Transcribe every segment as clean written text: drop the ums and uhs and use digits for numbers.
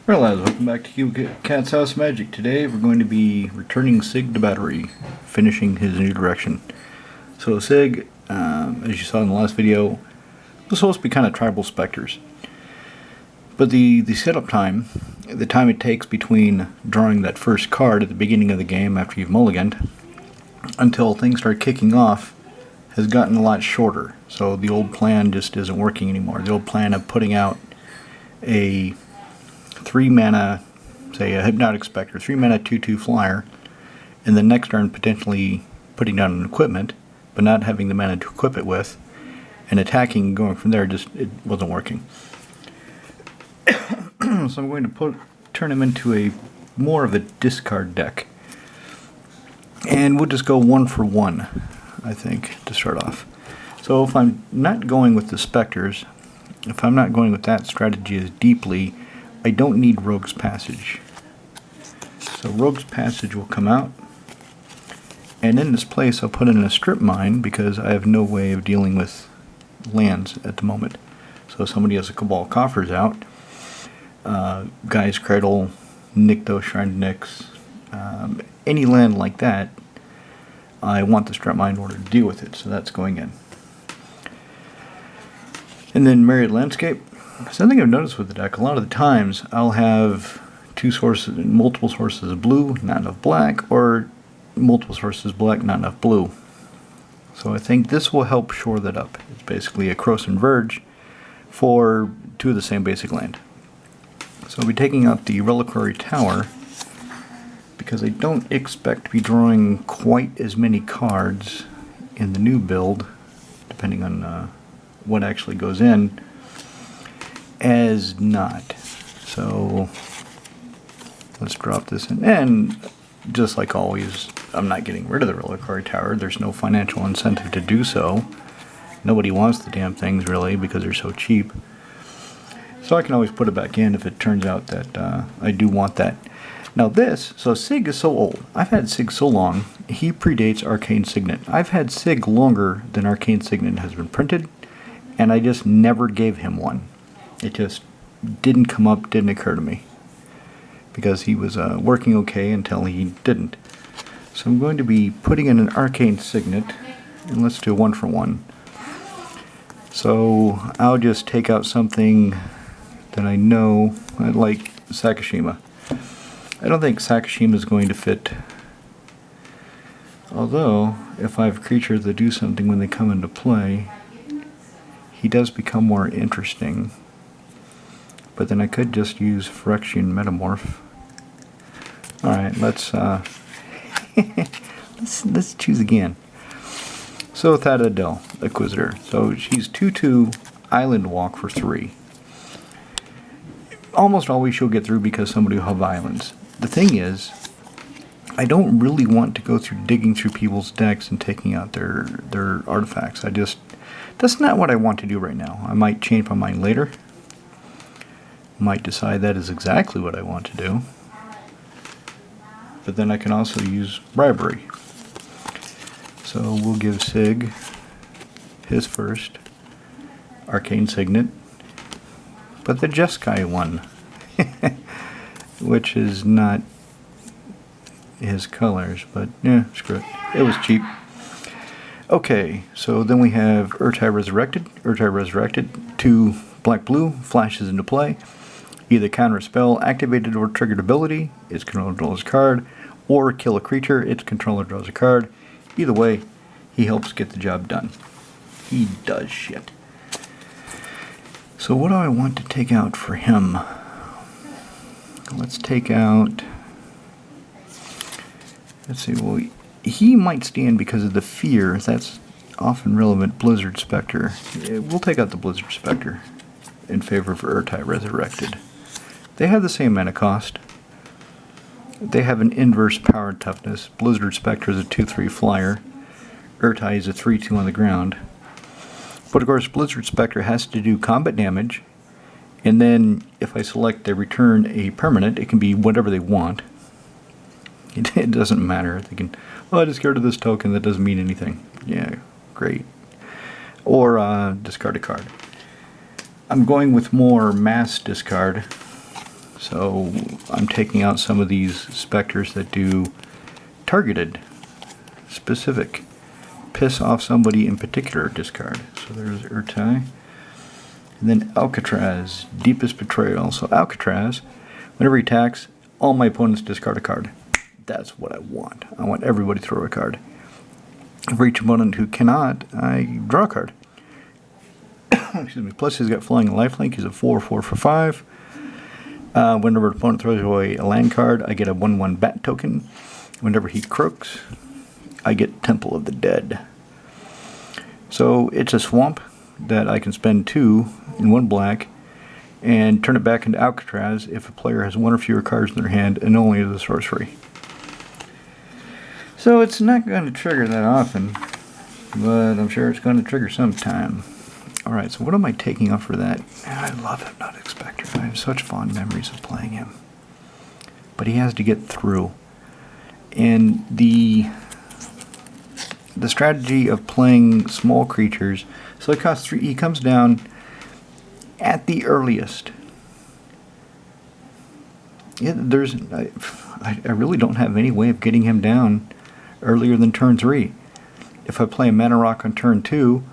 Well, lads, welcome back to Cat's House Magic. Today we're going to be returning Sygg to battery, finishing his new direction. So Sygg, as you saw in the last video, was supposed to be kind of tribal specters. But the setup time, the time it takes between drawing that first card at the beginning of the game after you've mulliganed, until things start kicking off, has gotten a lot shorter. So the old plan just isn't working anymore. The old plan of putting out a 3 mana, say a Hypnotic Spectre, 3 mana 2/2 flyer, and the next turn potentially putting down an equipment, but not having the mana to equip it with, and attacking and going from there, it wasn't working. So I'm going to turn him into more of a discard deck. And we'll just go 1 for 1, I think, to start off. So if I'm not going with the Spectres, if I'm not going with that strategy as deeply, I don't need Rogue's Passage. So Rogue's Passage will come out, and in this place I'll put in a Strip Mine because I have no way of dealing with lands at the moment. So if somebody has a Cabal Coffers out, Guy's Cradle, Nykthos, Shrine to Nyx, any land like that, I want the Strip Mine in order to deal with it, so that's going in. And then Myriad Landscape. Something I've noticed with the deck, a lot of the times I'll have multiple sources of blue, not enough black, or multiple sources of black, not enough blue. So I think this will help shore that up. It's basically a Croson Verge for 2 of the same basic land. So I'll be taking out the Reliquary Tower because I don't expect to be drawing quite as many cards in the new build, depending on what actually goes in, as not. So let's drop this in, and just like always, I'm not getting rid of the Reliquary Tower. There's no financial incentive to do so. Nobody wants the damn things really because they're so cheap. So I can always put it back in if it turns out that I do want that. Now so Sygg is so old. I've had Sygg so long, he predates Arcane Signet. I've had Sygg longer than Arcane Signet has been printed, and I just never gave him one. It just didn't come up, didn't occur to me. Because he was working okay until he didn't. So I'm going to be putting in an Arcane Signet, and let's do 1 for 1. So I'll just take out something that I know, like Sakashima. I don't think Sakashima is going to fit. Although, if I have creatures that do something when they come into play, he does become more interesting. But then I could just use Phyrexian Metamorph. Alright, let's let's choose again. So without Adele, Acquisitor. So she's 2/2 Island Walk for 3. Almost always she'll get through because somebody will have islands. The thing is, I don't really want to go through digging through people's decks and taking out their artifacts. That's not what I want to do right now. I might change my mind later. Might decide that is exactly what I want to do. But then I can also use Bribery. So we'll give Sygg his first Arcane Signet, but the Jeskai one, which is not his colors, but yeah, screw it. It was cheap. Okay, so then we have Urtai Resurrected. Urtai Resurrected, 2 black-blue, flashes into play. Either counter a spell, activated or triggered ability, its controller draws a card, or kill a creature, its controller draws a card. Either way, he helps get the job done. He does shit. So what do I want to take out for him? Let's take out... Let's see, well, he might stand because of the fear. That's often relevant. Blizzard Spectre. We'll take out the Blizzard Spectre in favor of Urtai Resurrected. They have the same mana cost. They have an inverse power and toughness. Blizzard Spectre is a 2/3 flyer. Urtai is a 3/2 on the ground. But of course, Blizzard Spectre has to do combat damage. And then, if I select they return a permanent, it can be whatever they want. It doesn't matter. They can, oh, I discarded this token, that doesn't mean anything. Yeah, great. Or discard a card. I'm going with more mass discard. So I'm taking out some of these specters that do targeted, specific, piss off somebody in particular discard. So there's Urtai. And then Alcatraz, Deepest Betrayal. So Alcatraz, whenever he attacks, all my opponents discard a card. That's what I want. I want everybody to throw a card. For each opponent who cannot, I draw a card. Excuse me. Plus he's got Flying and Lifelink. He's a 4/4 for 5. Whenever an opponent throws away a land card, I get a 1/1 bat token. Whenever he croaks, I get Temple of the Dead. So it's a swamp that I can spend 2 in 1 black and turn it back into Alcatraz if a player has 1 or fewer cards in their hand and only as a sorcery. So it's not going to trigger that often, but I'm sure it's going to trigger sometime. Alright, so what am I taking off for that? I love Hypnotic Spectre. I have such fond memories of playing him. But he has to get through. And the strategy of playing small creatures, so it costs 3, he comes down at the earliest. Yeah, I really don't have any way of getting him down earlier than turn 3. If I play a Mana Rock on turn 2,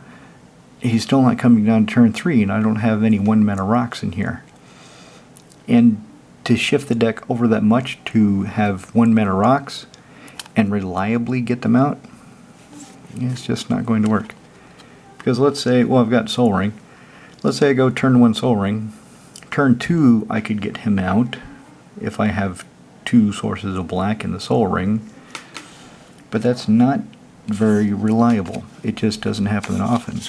he's still not coming down to turn 3, and I don't have any 1 mana rocks in here. And to shift the deck over that much to have 1 mana rocks and reliably get them out, it's just not going to work. Because let's say, well, I've got Soul Ring. Let's say I go turn 1 Soul Ring. Turn 2, I could get him out if I have 2 sources of black in the Soul Ring. But that's not very reliable. It just doesn't happen that often.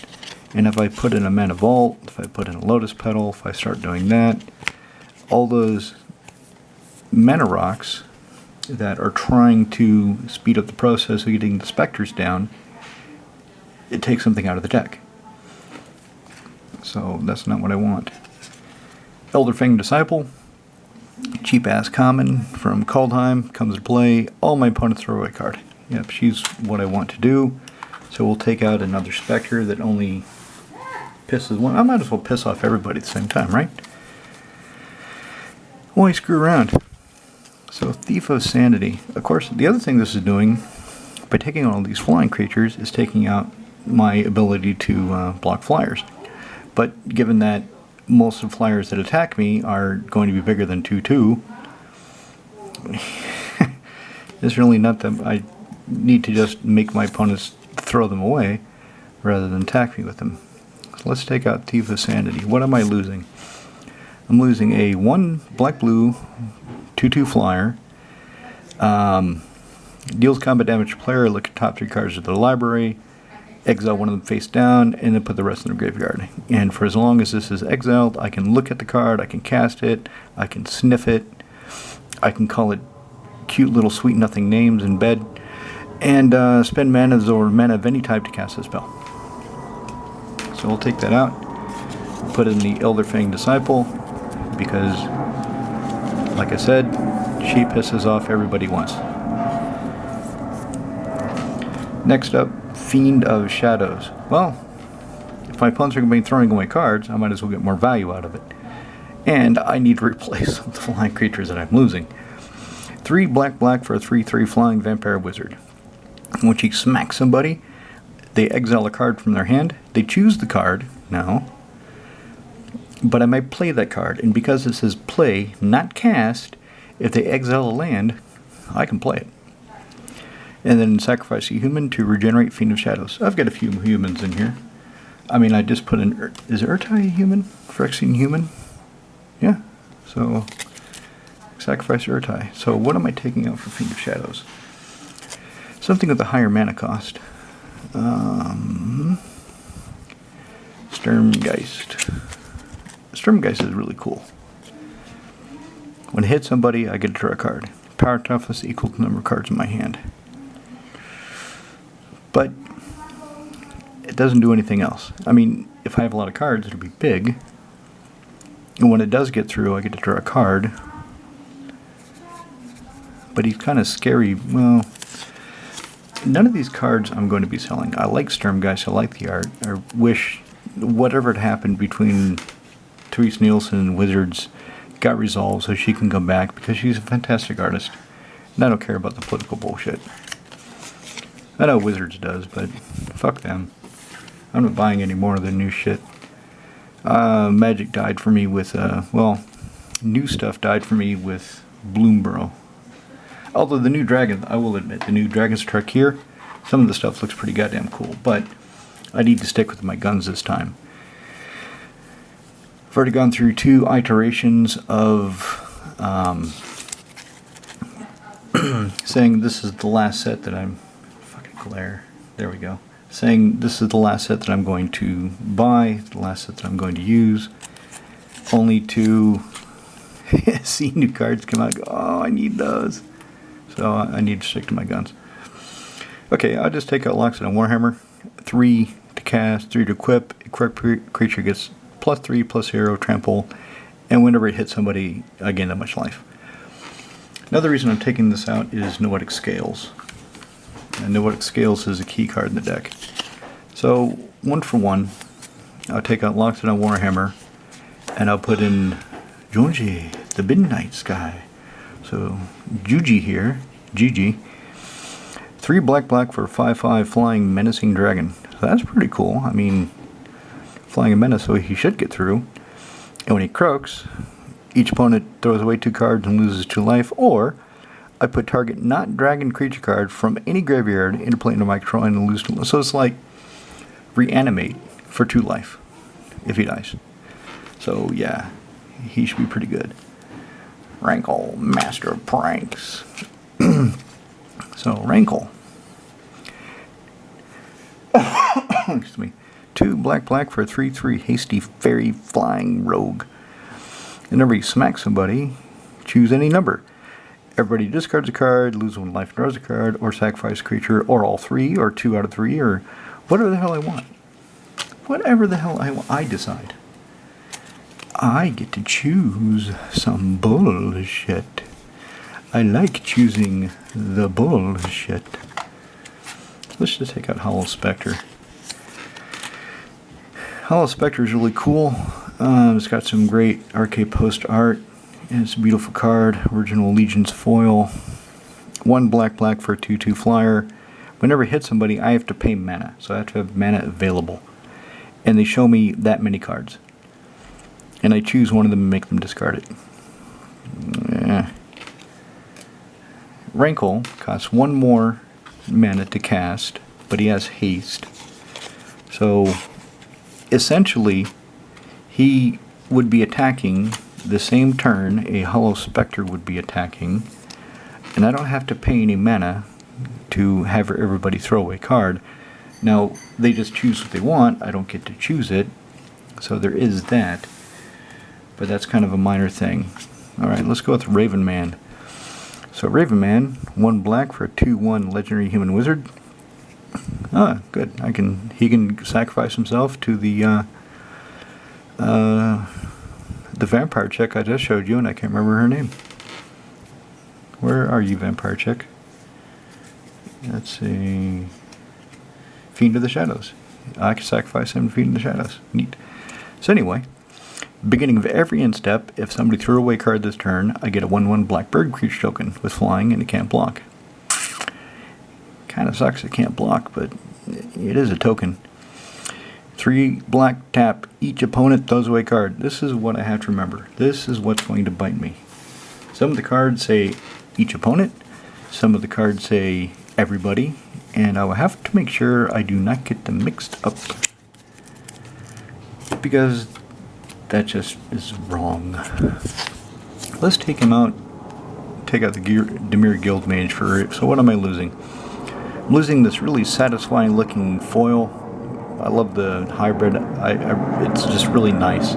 And if I put in a Mana Vault, if I put in a Lotus Petal, if I start doing that, all those mana rocks that are trying to speed up the process of getting the specters down, it takes something out of the deck. So that's not what I want. Elderfang Disciple, cheap ass common from Kaldheim, comes to play. All my opponents throw away a card. Yep, she's what I want to do. So we'll take out another specter that only pisses one. I might as well piss off everybody at the same time, right? Why screw around? So Thief of Sanity. Of course, the other thing this is doing, by taking all these flying creatures, is taking out my ability to block flyers. But given that most of the flyers that attack me are going to be bigger than 2/2, it's really not that I need to just make my opponents throw them away rather than attack me with them. So let's take out Thief of Sanity. What am I losing? I'm losing a 1 black-blue 2/2 flyer. Deals combat damage to player. Look at top 3 cards of the library. Exile one of them face down, and then put the rest in the graveyard. And for as long as this is exiled, I can look at the card, I can cast it, I can sniff it, I can call it cute little sweet nothing names in bed, and spend mana or mana of any type to cast a spell. So we'll take that out, put in the Elderfang Disciple, because, like I said, she pisses off everybody once. Next up, Fiend of Shadows. Well, if my opponents are going to be throwing away cards, I might as well get more value out of it. And I need to replace some of the flying creatures that I'm losing. 3 black for a 3/3 flying vampire wizard. When you smack somebody, they exile a card from their hand. They choose the card now, but I might play that card. And because it says play, not cast, if they exile a land, I can play it. And then sacrifice a human to regenerate Fiend of Shadows. I've got a few humans in here. I mean, I just put in... Is Urtai a human? Phyrexian human? Yeah. So, sacrifice Urtai. So what am I taking out for Fiend of Shadows? Something with a higher mana cost. Sturmgeist. Sturmgeist is really cool. When it hits somebody, I get to draw a card. Power toughness equal to the number of cards in my hand. But it doesn't do anything else. I mean, if I have a lot of cards, it'll be big. And when it does get through, I get to draw a card. But he's kind of scary. Well, none of these cards I'm going to be selling. I like Sturmgeist. I like the art. I wish whatever had happened between Therese Nielsen and Wizards got resolved so she can come back because she's a fantastic artist. And I don't care about the political bullshit. I know Wizards does, but fuck them. I'm not buying any more of their new shit. Magic died for me with, well, new stuff died for me with Bloomborough. Although the new dragon, I will admit, the new Dragon's Trek here, some of the stuff looks pretty goddamn cool, but I need to stick with my guns this time. I've already gone through 2 iterations of saying this is the last set that I'm... Fucking glare. There we go. Saying this is the last set that I'm going to buy, the last set that I'm going to use, only to see new cards come out and go, oh, I need those. So I need to stick to my guns. Okay, I'll just take out Loxodon and Warhammer. 3 to cast, 3 to equip. Equipped creature gets +3/+0 trample, and whenever it hits somebody, I gain that much life. Another reason I'm taking this out is Noetic Scales. And Noetic Scales is a key card in the deck. So, 1 for 1, I'll take out Loxodon Warhammer, and I'll put in Jonji, the Midnight Sky. So, Juji here, Gigi. 3 black for a 5/5 flying menacing dragon. So that's pretty cool. I mean, flying a menace, so he should get through. And when he croaks, each opponent throws away 2 cards and loses 2 life, or I put target not dragon creature card from any graveyard into play into my control and lose 2 life. So it's like reanimate for 2 life if he dies. So yeah, he should be pretty good. Rankle, Master of Pranks. So Rankle. Excuse me. 2 black for a 3/3 hasty fairy flying rogue. Whenever you smack somebody, choose any number. Everybody discards a card, loses 1 life, draws a card, or sacrifice a creature, or all 3, or 2 out of 3, or whatever the hell I want. Whatever the hell I want, I decide. I get to choose some bullshit. I like choosing the bullshit. Let's just take out Hollow Spectre. Hollow Spectre is really cool. It's got some great arcade post art. And it's a beautiful card. Original Allegiance foil. 1 black for a 2/2 flyer. Whenever it hits somebody, I have to pay mana. So I have to have mana available. And they show me that many cards. And I choose one of them and make them discard it. Rankle costs 1 more mana to cast, but he has haste. So essentially, he would be attacking the same turn a Hollow Spectre would be attacking, and I don't have to pay any mana to have everybody throw away a card. Now, they just choose what they want. I don't get to choose it, so there is that. But that's kind of a minor thing. Alright, let's go with Raven Man. So Raven Man, 1 black for a 2/1 legendary human wizard. Ah, good. He can sacrifice himself to the vampire chick I just showed you, and I can't remember her name. Where are you, vampire chick? Let's see. Fiend of the Shadows. I can sacrifice him to Fiend of the Shadows. Neat. So anyway, beginning of every end step, if somebody threw away a card this turn, I get a 1/1 black bird creature token with flying, and it can't block. Kind of sucks it can't block, but it is a token. 3 black tap. Each opponent throws away a card. This is what I have to remember. This is what's going to bite me. Some of the cards say each opponent. Some of the cards say everybody. And I will have to make sure I do not get them mixed up. Because that just is wrong. Let's take him out. Take out the Dimir Guild Mage for... So what am I losing? I'm losing this really satisfying looking foil. I love the hybrid. It's just really nice.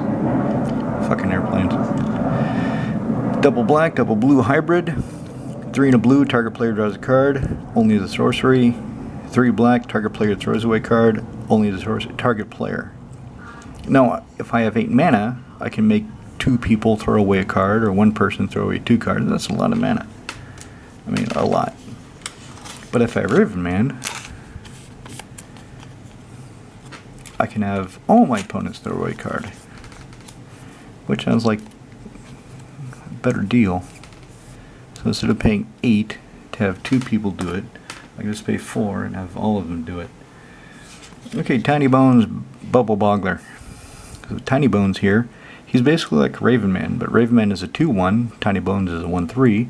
Fucking airplanes. Double black, double blue hybrid. 3 and a blue, target player draws a card. Only the sorcery. 3 black, target player throws away a card. Only the sorcery. Target player. Now, if I have 8 mana, I can make 2 people throw away a card, or 1 person throw away 2 cards. That's a lot of mana. I mean, a lot. But if I have Raven Man, I can have all my opponents throw away a card. Which sounds like better deal. So instead of paying 8 to have 2 people do it, I can just pay 4 and have all of them do it. Okay, Tiny Bones Bubble Boggler. So Tiny Bones here, he's basically like Raven Man, but Raven Man is a 2-1, Tiny Bones is a 1-3.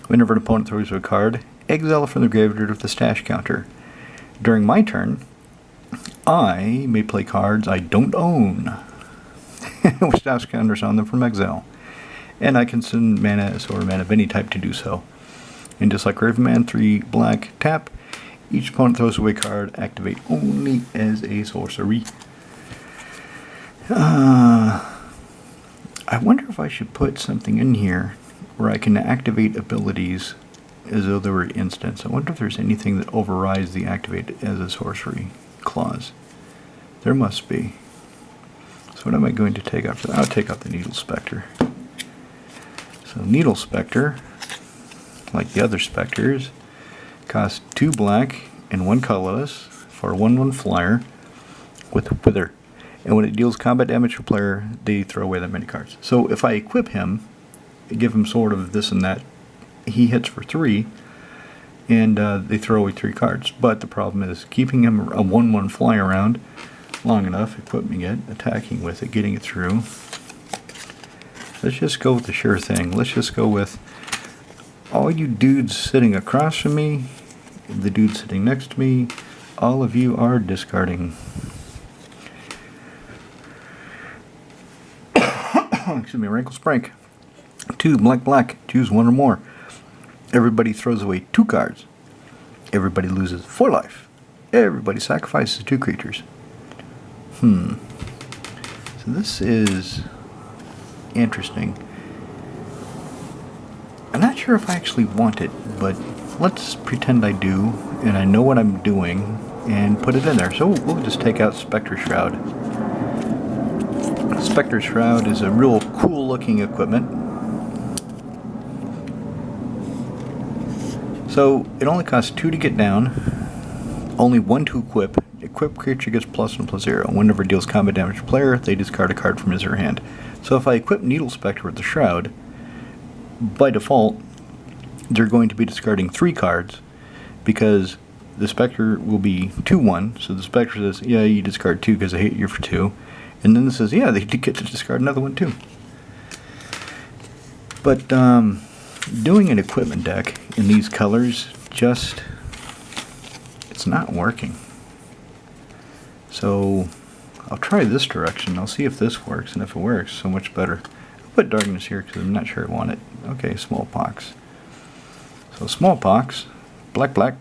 Whenever an opponent throws a card, exile it from the graveyard with the stash counter. During my turn, I may play cards I don't own, with stash counters on them from exile. And I can send mana or mana of any type to do so. And just like Raven Man, 3 black, tap. Each opponent throws away card, activate only as a sorcery. I wonder if I should put something in here where I can activate abilities as though they were instants. I wonder if there's anything that overrides the activate as a sorcery clause. There must be. So what am I going to take out for that? I'll take out the Needle Spectre. So Needle Spectre, like the other Spectres, costs 2 black and 1 colorless for a 1/1 flyer with Wither. And when it deals combat damage to a player, they throw away that many cards. So if I equip him, give him sort of this and that, he hits for 3, and they throw away 3 cards. But the problem is keeping him a 1/1 fly around long enough, equipping it, attacking with it, getting it through. Let's just go with the sure thing. Let's just go with all you dudes sitting across from me, the dude sitting next to me, all of you are discarding. Excuse me, Wrinkle Sprank. 2 black, choose 1 or more. Everybody throws away 2 cards. Everybody loses 4 life. Everybody sacrifices 2 creatures. So this is interesting. I'm not sure if I actually want it, but let's pretend I do, and I know what I'm doing, and put it in there. So we'll just take out Spectre Shroud. Spectre Shroud is a real cool looking equipment. So it only costs 2 to get down, only 1 to equip. Equipped creature gets +1/+0. Whenever it deals combat damage to player, they discard a card from his or her hand. So if I equip Needle Spectre with the Shroud, by default, they're going to be discarding 3 cards because the Spectre will be 2/1. So the Spectre says, yeah, you discard 2 because I hate you for 2. And then it says, yeah, they get to discard another one too. But doing an equipment deck in these colors, it's not working. So I'll try this direction. I'll see if this works, and if it works, so much better. I'll put Darkness here because I'm not sure I want it. Okay, Smallpox. So Smallpox, black,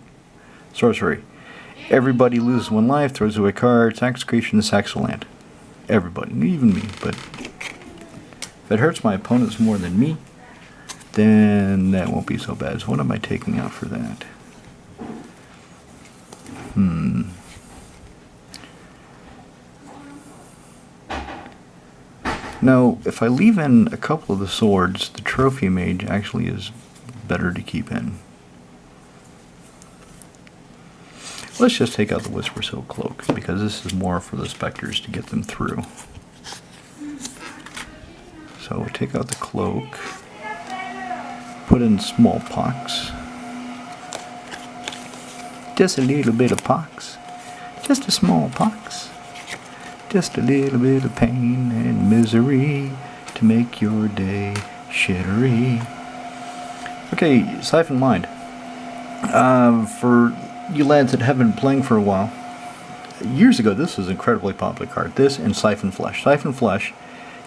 sorcery. Everybody loses 1 life, throws away a card, sacks creation, sacks a land. Everybody, even me. But if it hurts my opponents more than me, then that won't be so bad. So what am I taking out for that? Now, if I leave in a couple of the swords, the Trophy Mage actually is better to keep in. Let's just take out the Whisper Silk Cloak, because this is more for the Spectres to get them through. So we'll take out the Cloak, put in Smallpox. Just a little bit of pox. Just a small pox. Just a little bit of pain and misery to make your day shittery. Okay, Siphon Mind. For you lads that have been playing for a while, years ago this was an incredibly popular card. This and Siphon Flesh. Siphon Flesh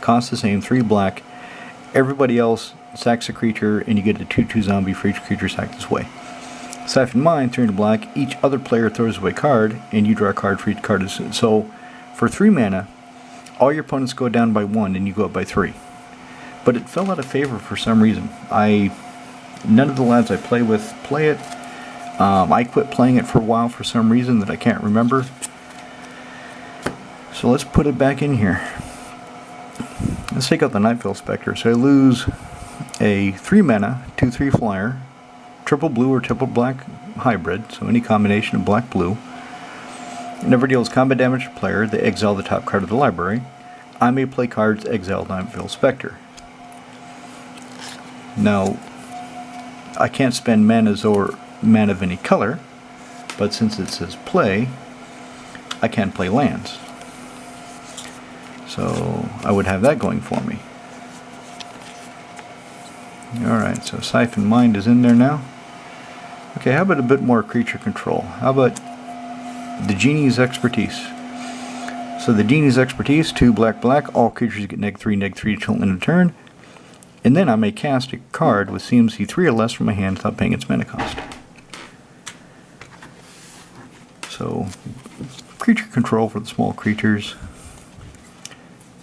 costs the same, 3 black. Everybody else sacks a creature and you get a 2/2 zombie for each creature sacked this way. Siphon Mind, 3 black. Each other player throws away a card and you draw a card for each card. So for 3 mana, all your opponents go down by 1 and you go up by 3. But it fell out of favor for some reason. None of the lads I play with play it. I quit playing it for a while for some reason that I can't remember. So let's put it back in here. Let's take out the Nightveil Spectre. So I lose a 3 mana, 2/3 flyer, triple blue or triple black hybrid, so any combination of black blue. Never deals combat damage to player, they exile the top card of the library. I may play cards exile Nightveil Spectre. Now, I can't spend manas or mana of any color, but since it says play, I can play lands. So I would have that going for me. Alright, so Siphon Mind is in there now. Okay, how about a bit more creature control? How about the Genie's Expertise? So the Genie's Expertise, 2 black black, all creatures get -3/-3 till end of turn. And then I may cast a card with CMC 3 or less from my hand without paying its mana cost. So, creature control for the small creatures.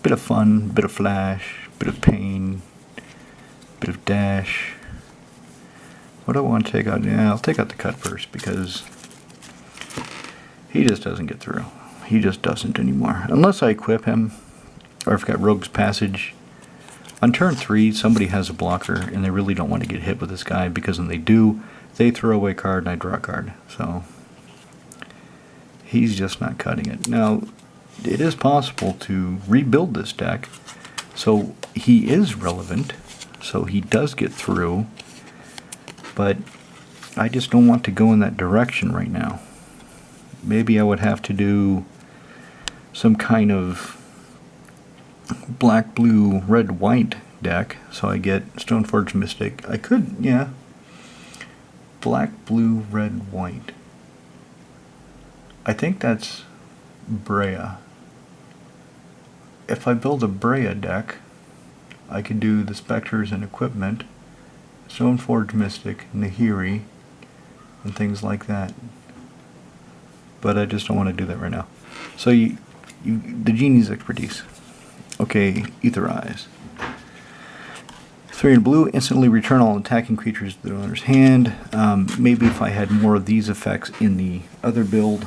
Bit of fun, bit of flash, bit of pain, bit of dash. What do I want to take out? Yeah, I'll take out the cut first because he just doesn't get through. He just doesn't anymore. Unless I equip him, or I've got Rogue's Passage. On turn 3, somebody has a blocker, and they really don't want to get hit with this guy, because when they do, they throw away a card and I draw a card. So, he's just not cutting it. Now, it is possible to rebuild this deck, so he is relevant, so he does get through, but I just don't want to go in that direction right now. Maybe I would have to do some kind of black, blue, red, white deck, so I get Stoneforge Mystic. I could, yeah. Black, blue, red, white. I think that's Brea. If I build a Brea deck, I could do the Spectres and Equipment, Stoneforge Mystic, Nahiri, and things like that. But I just don't want to do that right now. So the Genie's Expertise. Okay, Etherize. 3 in blue, instantly return all attacking creatures to the owner's hand. Maybe if I had more of these effects in the other build,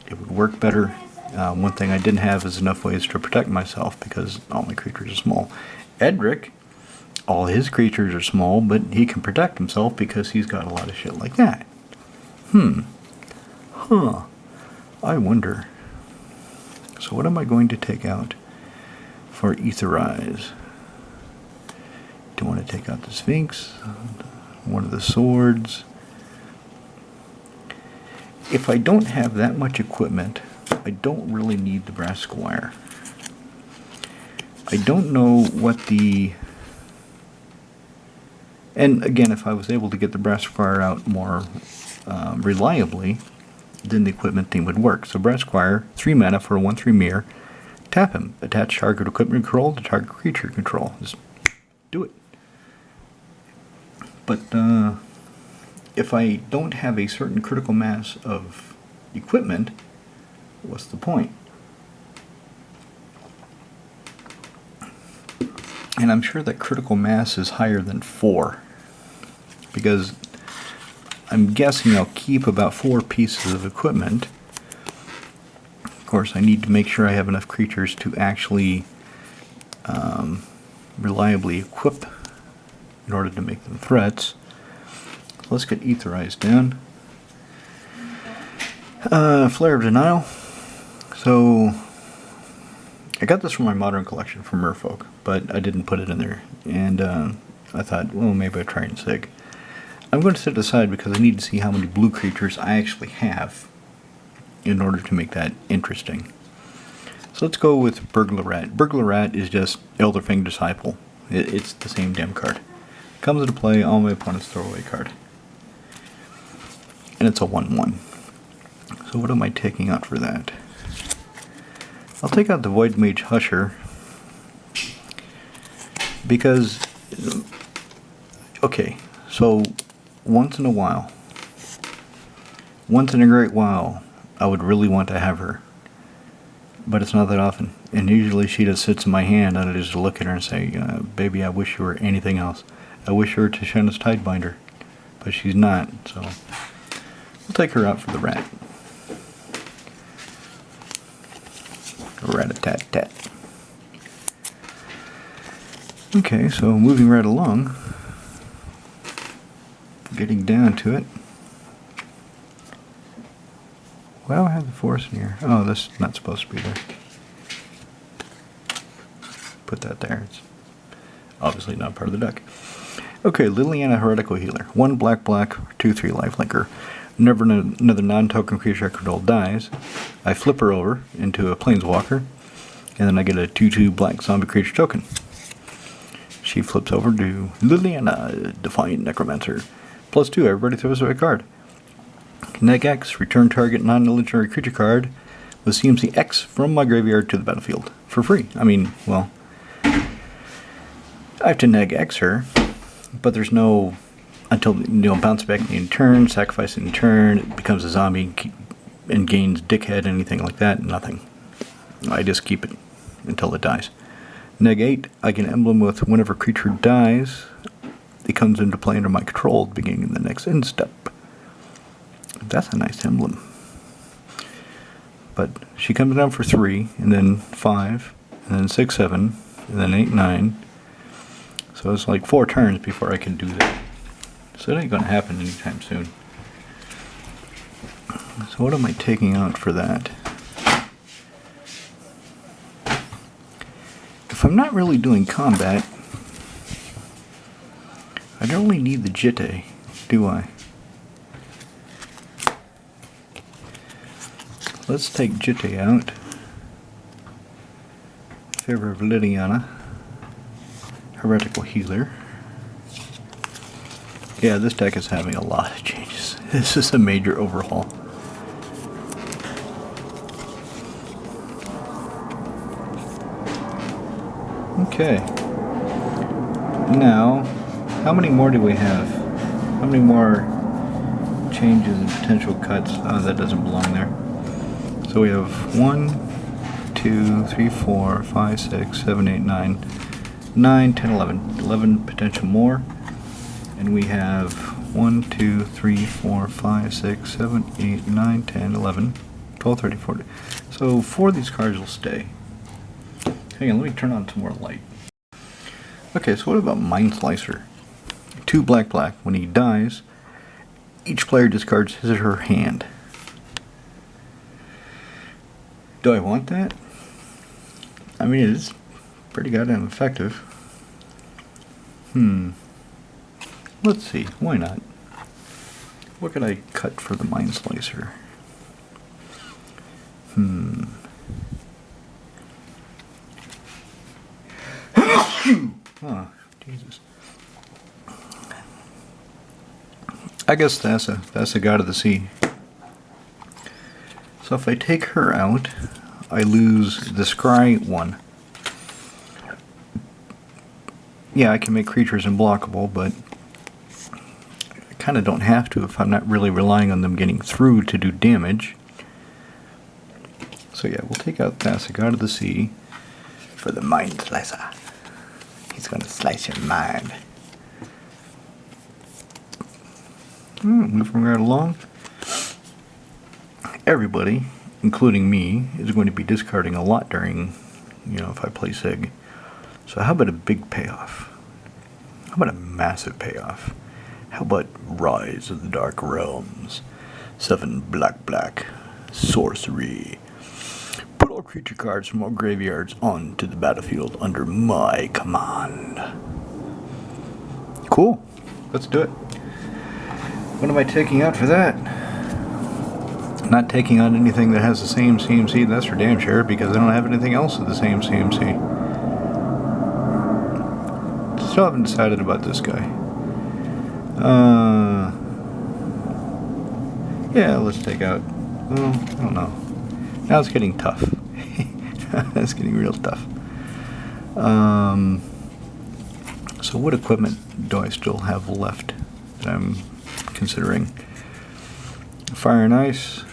it would work better. One thing I didn't have is enough ways to protect myself because all my creatures are small. Edric, all his creatures are small, but he can protect himself because he's got a lot of shit like that. I wonder. So what am I going to take out for Etherize? Do I want to take out the Sphinx? One of the swords? If I don't have that much equipment, I don't really need the Brass Squire. I don't know what the... And again, if I was able to get the Brass Squire out more reliably, then the equipment thing would work. So Brass Squire, 3 mana for a 1/3 mirror. Tap him. Attach target equipment control to target creature control. Just do it. But if I don't have a certain critical mass of equipment, what's the point? And I'm sure that critical mass is higher than 4. Because I'm guessing I'll keep about 4 pieces of equipment. Of course, I need to make sure I have enough creatures to actually reliably equip in order to make them threats. So let's get Etherized down. Flare of Denial. So I got this from my Modern collection from Merfolk, but I didn't put it in there. And I thought, well, maybe I'll try it in Sygg. I'm going to set it aside because I need to see how many blue creatures I actually have in order to make that interesting. So let's go with Burglar Rat. Burglar Rat is just Elderfang Disciple. It's the same damn card. Comes into play, all my opponents throw away card. And it's a 1/1. So what am I taking out for that? I'll take out the Void Mage Husher because, okay, so once in a while, once in a great while, I would really want to have her, but it's not that often, and usually she just sits in my hand and I just look at her and say, baby, I wish you were anything else. I wish you were Tashana's Tidebinder, but she's not, so we'll take her out for the rat. Rat-a-tat-tat. Okay, so moving right along, getting down to it. Why do I have the forest in here? Oh, this is not supposed to be there. Put that there. It's obviously not part of the deck. Okay, Liliana Heretical Healer. 1 black, 2/3 lifelinker. Whenever another non-token creature I control dies, I flip her over into a planeswalker, and then I get a 2/2 black zombie creature token. She flips over to Liliana, Defiant Necromancer. +2, everybody throws away a card. Neg X, return target non-legendary creature card with CMC X from my graveyard to the battlefield. For free. I mean, well, I have to Neg X her, but there's no, until, bounce back in turn, sacrifice in turn, it becomes a zombie and gains dickhead, anything like that, nothing. I just keep it until it dies. Neg 8, I can emblem with whenever creature dies, it comes into play under my control, beginning the next end step. That's a nice emblem. But she comes down for 3, and then 5, and then 6, 7, and then 8, 9. So it's like 4 turns before I can do that. So it ain't going to happen anytime soon. So what am I taking out for that? If I'm not really doing combat, I don't really need the Jitte, do I? Let's take Jitte out in favor of Liliana, Heretical Healer. Yeah, this deck is having a lot of changes. This is a major overhaul. Okay. Now, how many more do we have? How many more changes and potential cuts? Oh, that doesn't belong there. So we have 1, 2, 3, 4, 5, 6, 7, 8, 9, 9, 10, 11. 11 potential more. And we have 1, 2, 3, 4, 5, 6, 7, 8, 9, 10, 11, 12, 13, 14. So 4 of these cards will stay. Hang on, let me turn on some more light. Okay, so what about Mind Slicer? 2 black, black. When he dies, each player discards his or her hand. Do I want that? I mean, it's pretty goddamn effective. Let's see, why not? What could I cut for the Mind Slicer? Oh, Jesus. I guess that's a God of the Sea. So if I take her out, I lose the Scry 1. Yeah, I can make creatures unblockable, but I kind of don't have to if I'm not really relying on them getting through to do damage. So yeah, we'll take out Thassa, God of the Sea, for the Mind Slicer. He's going to slice your mind. Moving right along. Everybody, including me, is going to be discarding a lot during, if I play Sygg. So how about a big payoff? How about a massive payoff? How about Rise of the Dark Realms? 7 black, black, sorcery. Put all creature cards from all graveyards onto the battlefield under my command. Cool. Let's do it. What am I taking out for that? Not taking on anything that has the same CMC, that's for damn sure, because I don't have anything else with the same CMC. Still haven't decided about this guy. Yeah, let's take out, well, I don't know. Now it's getting tough. It's getting real tough. So what equipment do I still have left that I'm considering? Fire and Ice,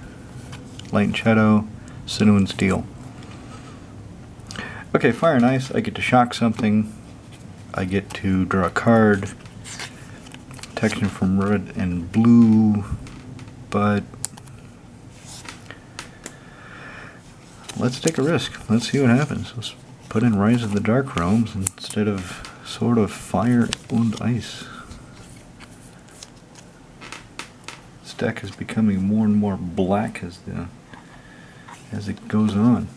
Light and Shadow, Sinew and Steel. Okay, Fire and Ice, I get to shock something. I get to draw a card. Protection from red and blue, but let's take a risk. Let's see what happens. Let's put in Rise of the Dark Realms instead of Sword of Fire and Ice. This deck is becoming more and more black as it goes on.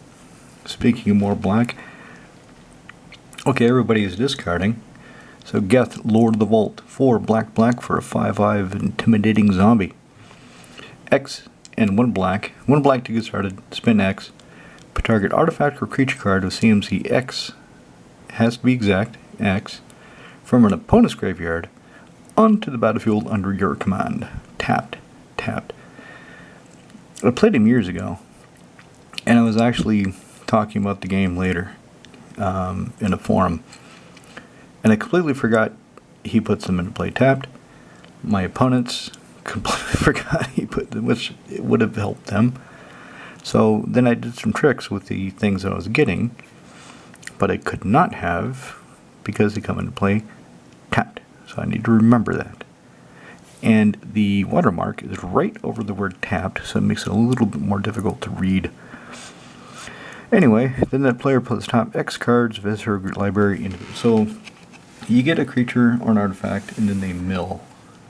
Speaking of more black, okay, everybody is discarding. So Geth, Lord of the Vault, 4 black black for a 5/5 intimidating zombie. X and 1 black to get started, spin X. Put target artifact or creature card with CMC X, has to be exact, X, from an opponent's graveyard onto the battlefield under your command. Tapped. I played him years ago, and I was actually talking about the game later in a forum, and I completely forgot he puts them into play tapped. My opponents completely forgot he put them, which it would have helped them. So then I did some tricks with the things that I was getting, but I could not have because they come into play tapped. So I need to remember that. And the watermark is right over the word tapped, so it makes it a little bit more difficult to read. Anyway, then that player puts top X cards of his or her library into it. So you get a creature or an artifact, and then they mill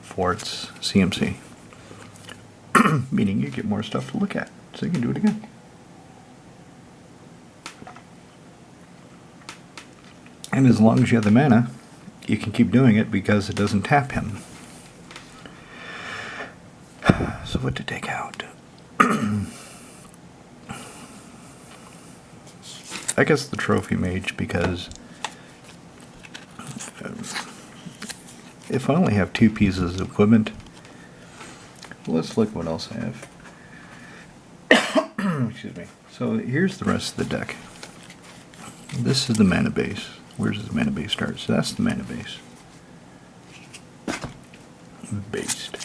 for its CMC. Meaning you get more stuff to look at, so you can do it again. And as long as you have the mana, you can keep doing it because it doesn't tap him. So what to take out? I guess the Trophy Mage, because if I only have 2 pieces of equipment, let's look what else I have. Excuse me. So here's the rest of the deck. This is the mana base. Where's the mana base start? So that's the mana base. Based.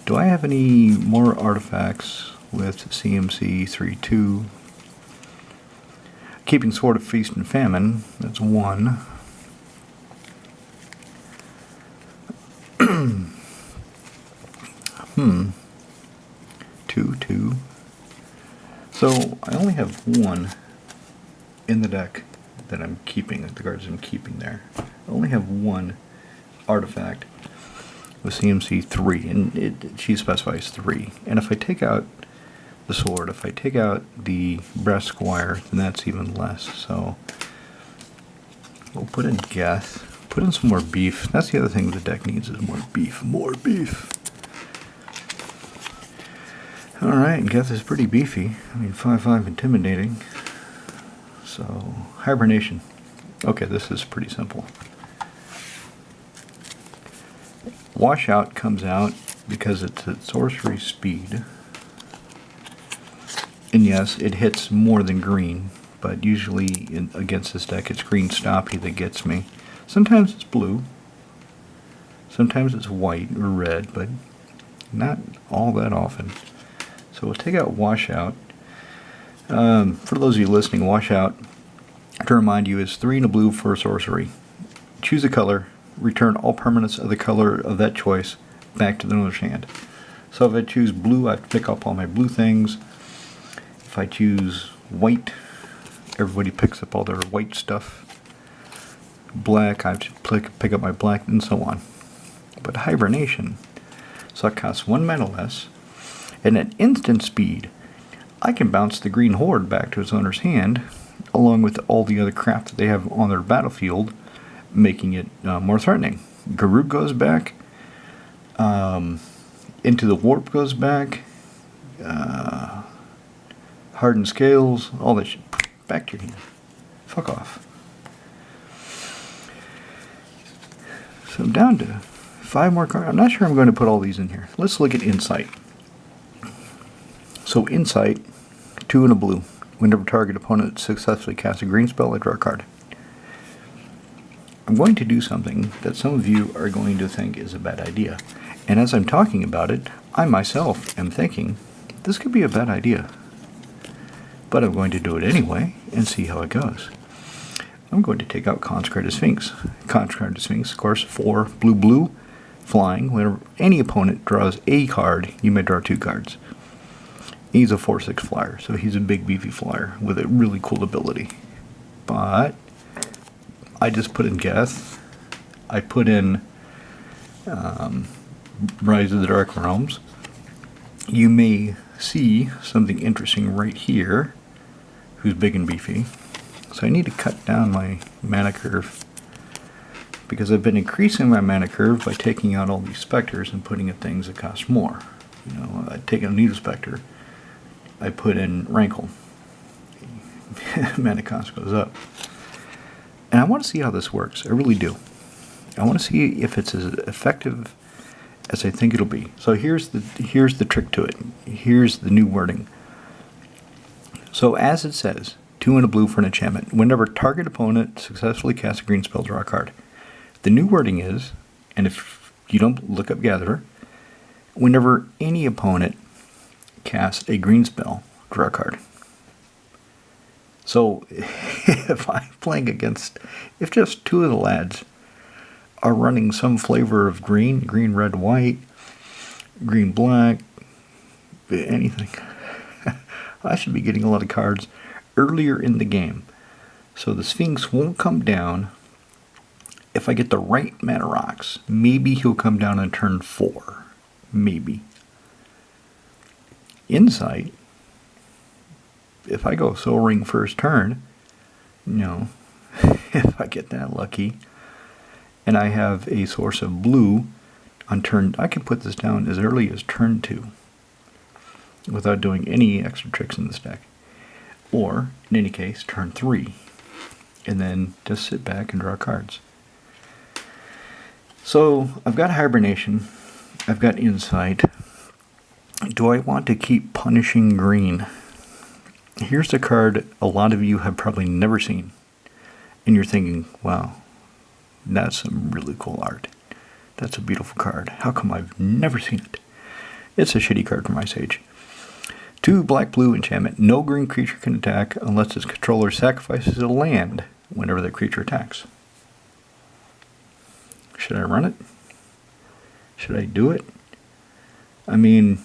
Do I have any more artifacts with CMC 3/2? Keeping Sword of Feast and Famine. That's 1. Two. So I only have 1 in the deck that I'm keeping, the cards I'm keeping there. I only have 1 artifact with CMC 3, and she specifies 3. And if I take out the sword, if I take out the brass squire, then that's even less. So we'll put in Geth, put in some more beef. That's the other thing the deck needs, is more beef. More beef. Alright, Geth is pretty beefy. I mean, 5/5 intimidating. So, hibernation. Okay, this is pretty simple. Washout comes out because it's at sorcery speed. And yes, it hits more than green, but usually against this deck it's green stoppy that gets me. Sometimes it's blue, sometimes it's white or red, but not all that often. So we'll take out Washout. For those of you listening, Washout, to remind you, is 3 and a blue for sorcery. Choose a color, return all permanents of the color of that choice back to the owner's hand. So if I choose blue, I have to pick up all my blue things. If I choose white, everybody picks up all their white stuff. Black, I have to pick up my black, and so on. But hibernation, so it costs 1 mana less, and at instant speed, I can bounce the green horde back to its owner's hand, along with all the other crap that they have on their battlefield, making it more threatening. Garuk goes back, Into the Warp goes back, Hardened Scales, all that shit, back to your hand. Fuck off. So I'm down to 5 more cards. I'm not sure I'm going to put all these in here. Let's look at Insight. So Insight, 2 and a blue. Whenever target opponent successfully casts a green spell, I draw a card. I'm going to do something that some of you are going to think is a bad idea. And as I'm talking about it, I myself am thinking, this could be a bad idea. But I'm going to do it anyway and see how it goes. I'm going to take out Consecrated Sphinx. Consecrated Sphinx, of course, 4 blue, flying. Whenever any opponent draws a card, you may draw 2 cards. He's a 4/6 flyer, so he's a big beefy flyer with a really cool ability. But I just put in Geth. I put in Rise of the Dark Realms. You may see something interesting right here, who's big and beefy. So I need to cut down my mana curve because I've been increasing my mana curve by taking out all these specters and putting in things that cost more. You know, I take a Needle Spectre, I put in Rankle. Mana cost goes up. And I want to see how this works. I really do. I want to see if it's as effective as I think it'll be. So here's the trick to it. Here's the new wording. So as it says, 2 and a blue for an enchantment. Whenever target opponent successfully casts a green spell, draw a card. The new wording is, and if you don't look up Gatherer, whenever any opponent casts a green spell, draw a card. So if I'm playing against, if just 2 of the lads are running some flavor of green, green, red, white, green, black, anything, I should be getting a lot of cards earlier in the game. So the Sphinx won't come down if I get the right mana rocks. Maybe he'll come down on turn 4. Maybe. Insight, if I go Soul Ring first turn, you know, if I get that lucky, and I have a source of blue on turn, I can put this down as early as turn 2 without doing any extra tricks in this deck. Or, in any case, turn 3, and then just sit back and draw cards. So, I've got Hibernation, I've got Insight. Do I want to keep punishing green? Here's a card a lot of you have probably never seen. And you're thinking, wow, that's some really cool art. That's a beautiful card. How come I've never seen it? It's a shitty card from Ice Age. 2 black-blue enchantment. No green creature can attack unless its controller sacrifices a land whenever that creature attacks. Should I run it? Should I do it? I mean,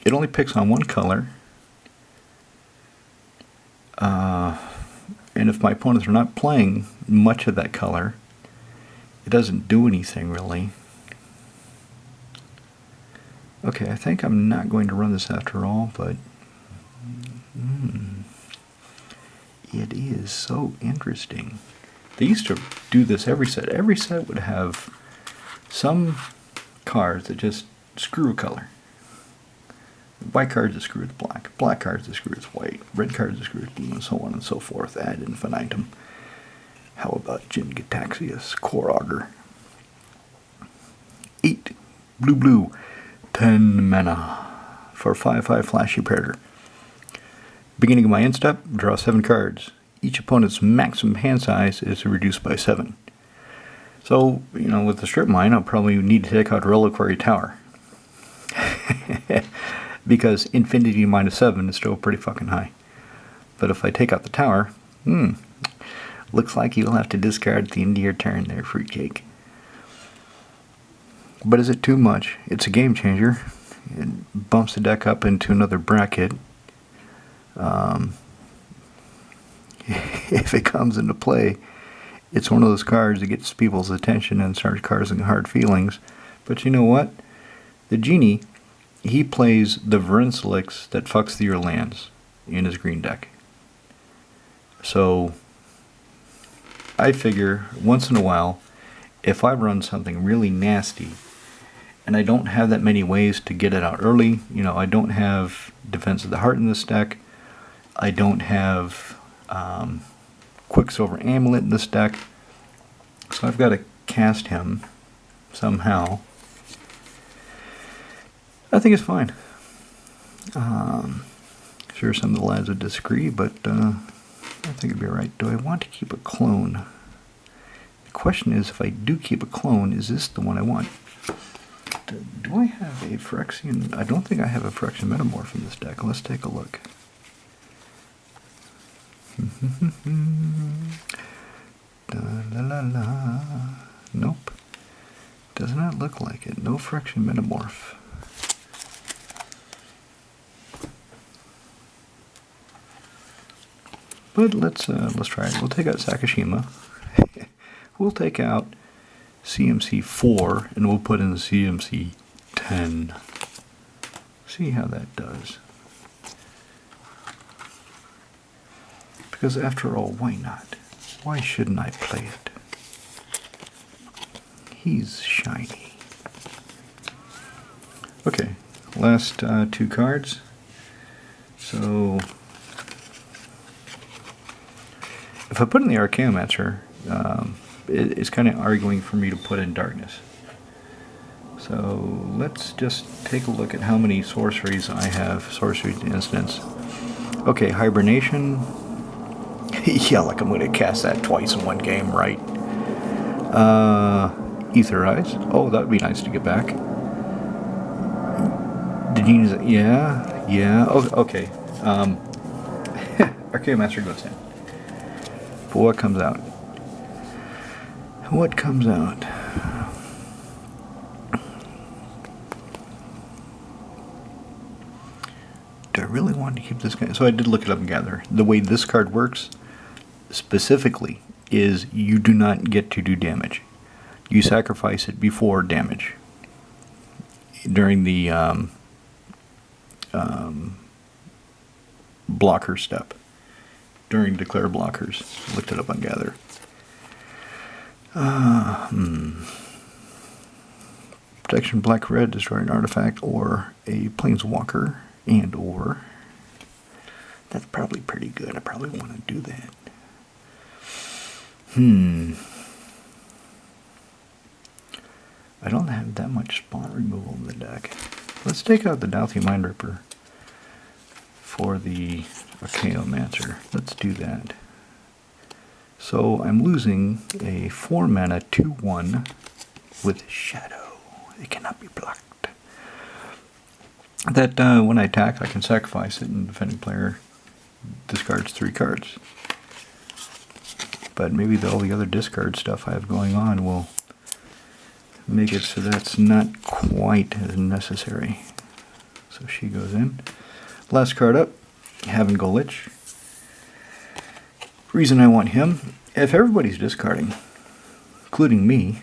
it only picks on one color. And if my opponents are not playing much of that color, it doesn't do anything really. Okay, I think I'm not going to run this after all, but it is so interesting. They used to do this every set. Every set would have some cards that just screw a color. White cards that screw with black, black cards that screw with white, red cards that screw with blue, and so on and so forth, ad infinitum. How about Jin Gitaxias, Core Augur? 8 blue, 10 mana for 5/5 Flashy Predator. Beginning of my end step, draw 7 cards. Each opponent's maximum hand size is reduced by 7. So, you know, with the strip mine, I'll probably need to take out Reliquary Tower. Because infinity -7 is still pretty fucking high. But if I take out the tower, looks like you'll have to discard at the end of your turn there, fruitcake. But is it too much? It's a game changer. It bumps the deck up into another bracket. If it comes into play, it's one of those cards that gets people's attention and starts causing hard feelings. But you know what? The genie, he plays the Verinselix that fucks through your lands in his green deck. So I figure once in a while, if I run something really nasty and I don't have that many ways to get it out early, you know, I don't have Defense of the Heart in this deck, I don't have Quicksilver Amulet in this deck, so I've got to cast him somehow. I think it's fine. Sure, some of the lads would disagree, but I think it'd be alright. Do I want to keep a clone? The question is, if I do keep a clone, is this the one I want? Do I have a Phyrexian? I don't think I have a Phyrexian Metamorph in this deck. Let's take a look. Nope. Does not look like it. No Phyrexian Metamorph. But let's try it. We'll take out Sakashima. We'll take out CMC 4 and we'll put in the CMC 10. See how that does. Because after all, why not? Why shouldn't I play it? He's shiny. Okay, last 2 cards. So, if I put in the Archaeomancer, it's kind of arguing for me to put in Darkness. So let's just take a look at how many sorceries I have, sorcery instants. Okay, Hibernation. Yeah, like I'm going to cast that twice in one game, right? Etherize. Oh, that would be nice to get back. Yeah. Oh, okay. Archaeomancer goes in. But what comes out? What comes out? Do I really want to keep this guy? So I did look it up and gather. The way this card works, specifically, is you do not get to do damage. You sacrifice it before damage. During the blocker step. During declare blockers. Looked it up on gather. Protection black-red, destroy an artifact or a planeswalker, and or... That's probably pretty good. I probably want to do that. I don't have that much spawn removal in the deck. Let's take out the Douthie Mindripper for the Archaeomancer. Let's do that. So I'm losing a 4-mana 2/1 with Shadow. It cannot be blocked. That when I attack, I can sacrifice it, and the defending player discards 3 cards. But maybe all the other discard stuff I have going on will make it so that's not quite as necessary. So she goes in. Last card up, Haven Golich. Reason I want him, if everybody's discarding, including me,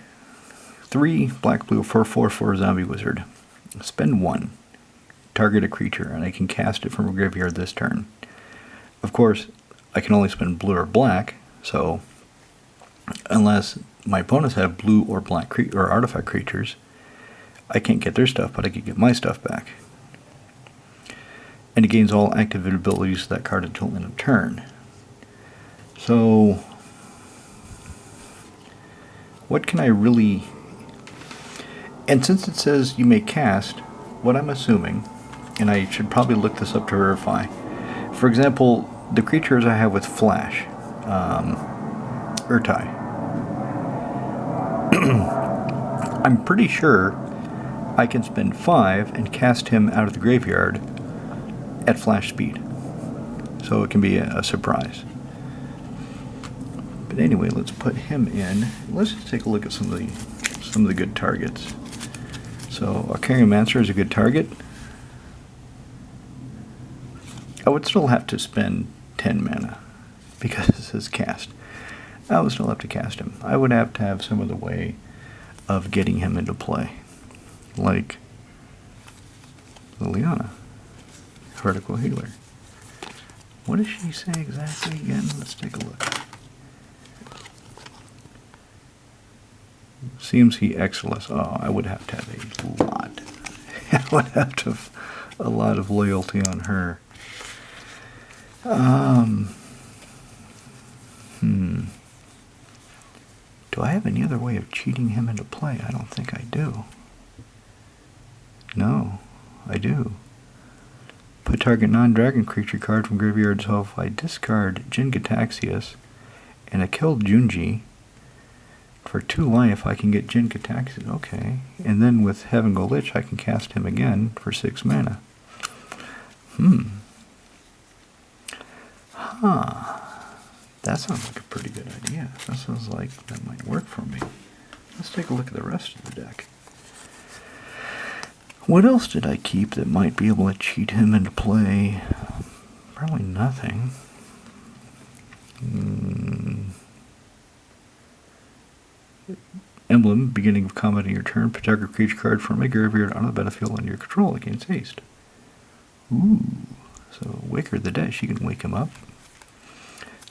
3 black-blue for 4/4 zombie wizard. Spend 1. Target a creature, and I can cast it from a graveyard this turn. Of course, I can only spend blue or black, so unless my opponents have blue or black or artifact creatures, I can't get their stuff, but I can get my stuff back. And it gains all active abilities of that card until end of turn. So, what can I really... And since it says you may cast, what I'm assuming, and I should probably look this up to verify, for example, the creatures I have with Flash, Urtai, I'm pretty sure I can spend 5 and cast him out of the graveyard at flash speed. So it can be a surprise. But anyway, let's put him in. Let's just take a look at some of the good targets. So Archaeomancer is a good target. I would still have to spend 10 mana because it says cast. I would still have to cast him. I would have to have some other way of getting him into play. Like Liliana, Vertical Healer. What does she say exactly again? Let's take a look. Seems he Exilus. Oh, I would have to have a lot. I would have to have a lot of loyalty on her. Do I have any other way of cheating him into play? I don't think I do. No, I do. Put target non-dragon creature card from graveyard, so if I discard Jin Gataxias and I kill Junji, for 2 life I can get Jin Gataxias. Okay. And then with Haven Golich I can cast him again for 6 mana. That sounds like a pretty good idea. That sounds like that might work for me. Let's take a look at the rest of the deck. What else did I keep that might be able to cheat him into play? Probably nothing. Emblem, beginning of combat on your turn, put target creature card from a graveyard on the battlefield under your control against haste. Ooh. So Waker the Dead, she can wake him up.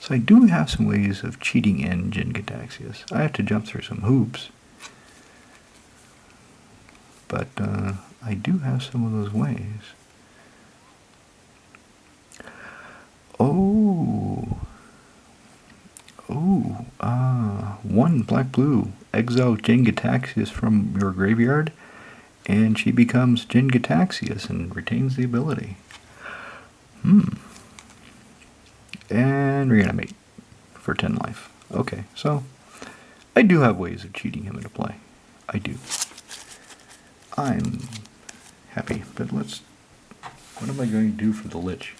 So I do have some ways of cheating in Jin Gataxias. I have to jump through some hoops. but I do have some of those ways. One black-blue. Exile Jin-Gitaxias from your graveyard, and she becomes Jin-Gitaxias and retains the ability. And reanimate for 10 life. Okay, so I do have ways of cheating him into play. I do. I'm happy, but what am I going to do for the Lich?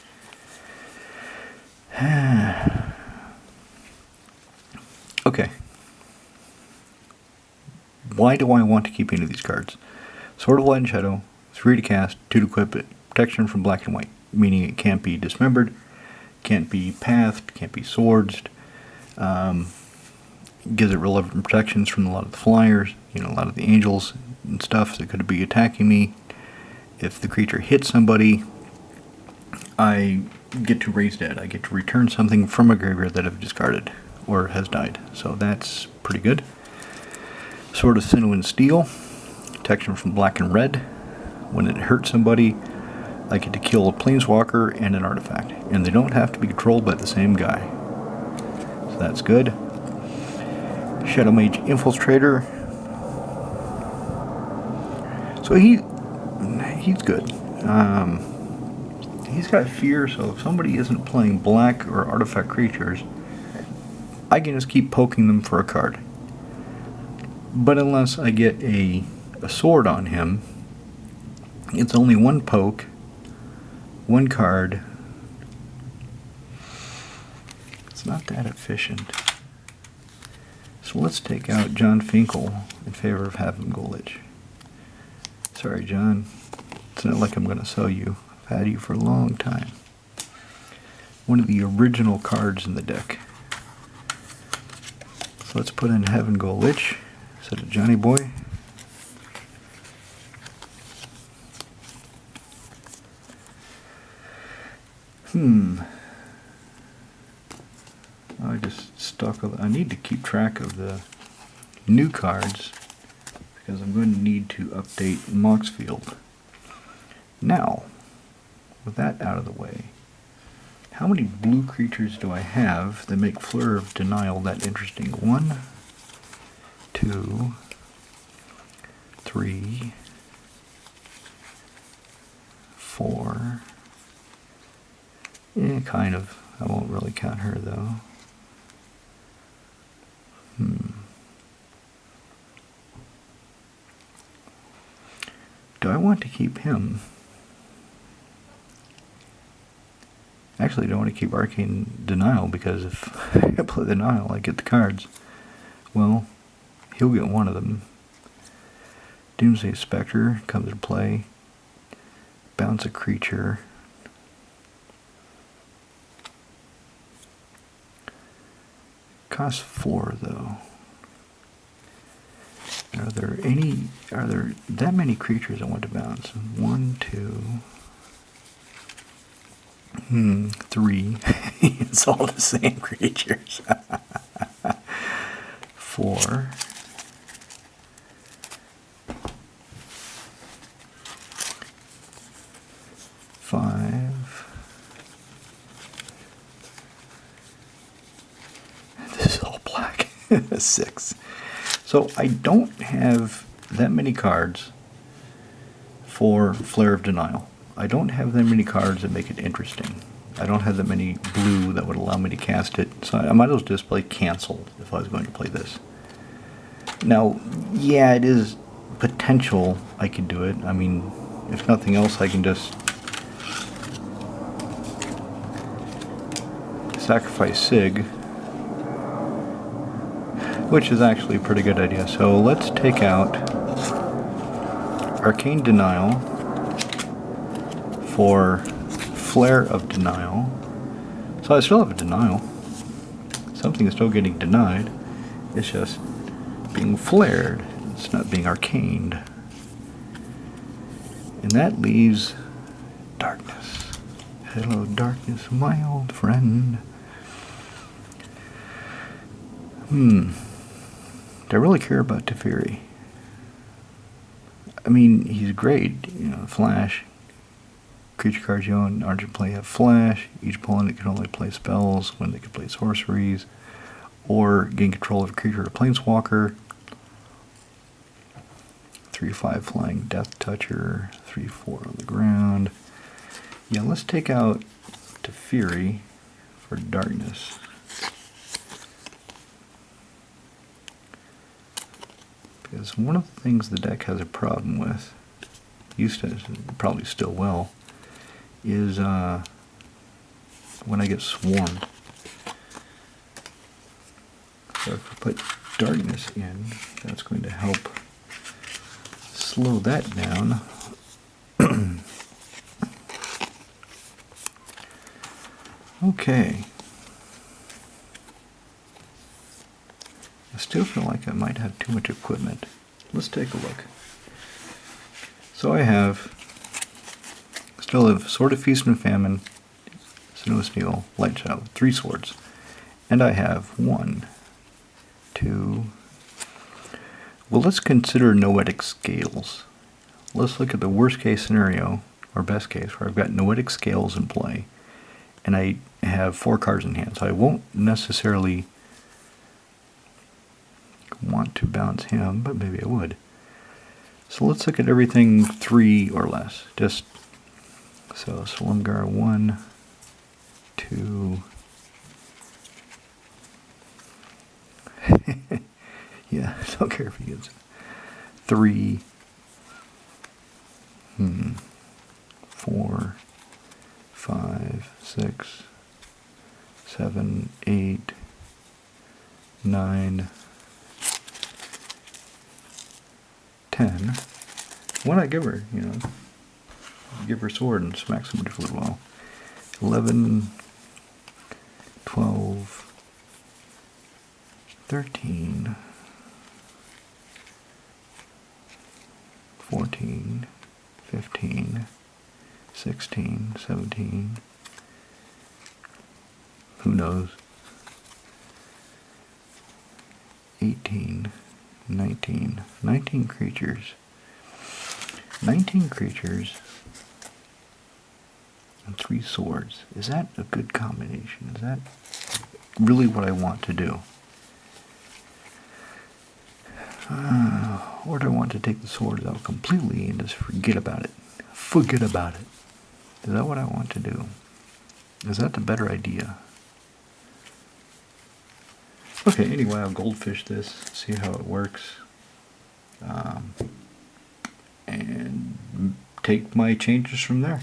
Okay. Why do I want to keep any of these cards? Sword of Light and Shadow, 3 to cast, 2 to equip it, protection from black and white, meaning it can't be dismembered, can't be pathed, can't be swordsed, gives it relevant protections from a lot of the flyers, a lot of the angels and stuff that could be attacking me. If the creature hits somebody, I get to raise dead. I get to return something from a graveyard that I've discarded or has died. So that's pretty good. Sword of Sinew and Steel, protection from black and red. When it hurts somebody, I get to kill a planeswalker and an artifact, and they don't have to be controlled by the same guy. So that's good. Shadow Mage Infiltrator. So he's good. He's got fear, so if somebody isn't playing black or artifact creatures, I can just keep poking them for a card. But unless I get a sword on him, it's only one poke, one card. It's not that efficient. So let's take out John Finkel in favor of having go Lich. Sorry, John. It's not like I'm going to sell you. I've had you for a long time. One of the original cards in the deck. So let's put in Heaven Go Lich instead of Johnny Boy. I just stuck. I need to keep track of the new cards because I'm going to need to update Moxfield. Now, with that out of the way, how many blue creatures do I have that make Fleur of Denial that interesting? 1, 2, 3, 4. Yeah, kind of. I won't really count her though. Do I want to keep him? Actually, I don't want to keep Arcane Denial because if I play Denial, I get the cards. Well, he'll get one of them. Doomsday Spectre comes into play. Bounce a creature. Costs 4 though. Are there that many creatures I want to bounce? 1, 2, 3. It's all the same creatures. 4. 5. This is all black. 6. So I don't have that many cards for Flare of Denial. I don't have that many cards that make it interesting. I don't have that many blue that would allow me to cast it. So I might as well just play Cancelled if I was going to play this. Now, yeah, it is potential I could do it. I mean, if nothing else, I can just sacrifice Sygg, which is actually a pretty good idea. So let's take out Arcane Denial for Flare of Denial. So I still have a denial. Something is still getting denied. It's just being flared. It's not being arcaned. And that leaves darkness. Hello, darkness, my old friend. Do I really care about Teferi? I mean, he's great. You know, flash. Creature cards you own aren't in play have flash. Each opponent can only play spells when they can play sorceries. Or gain control of a creature or a planeswalker. 3/5 flying Death Toucher. 3/4 on the ground. Yeah, let's take out Teferi for darkness. Because one of the things the deck has a problem with, used to, probably still will, is when I get swarmed. So if I put darkness in, that's going to help slow that down. Okay. I still feel like I might have too much equipment. Let's take a look. So I still have Sword of Feast and Famine, Snow Steel, Light Shadow, 3 swords. And I have 1, 2... Well, let's consider Noetic Scales. Let's look at the worst case scenario, or best case, where I've got Noetic Scales in play, and I have 4 cards in hand, so I won't necessarily want to bounce him, but maybe I would. So let's look at everything 3 or less. Just so Slumgar 1, 2. Yeah, I don't care if he gets 3, 4, 5, 6, 7, 8, 9, 10. Why not give her, give her sword and smack somebody for a little while. 11, 12, 13, 14, 15, 16, 17, who knows, 18, 19 creatures. 19 creatures and 3 swords. Is that a good combination? Is that really what I want to do? Or do I want to take the swords out completely and just forget about it? Forget about it. Is that what I want to do? Is that the better idea? Okay, anyway, I'll goldfish this, see how it works, and take my changes from there.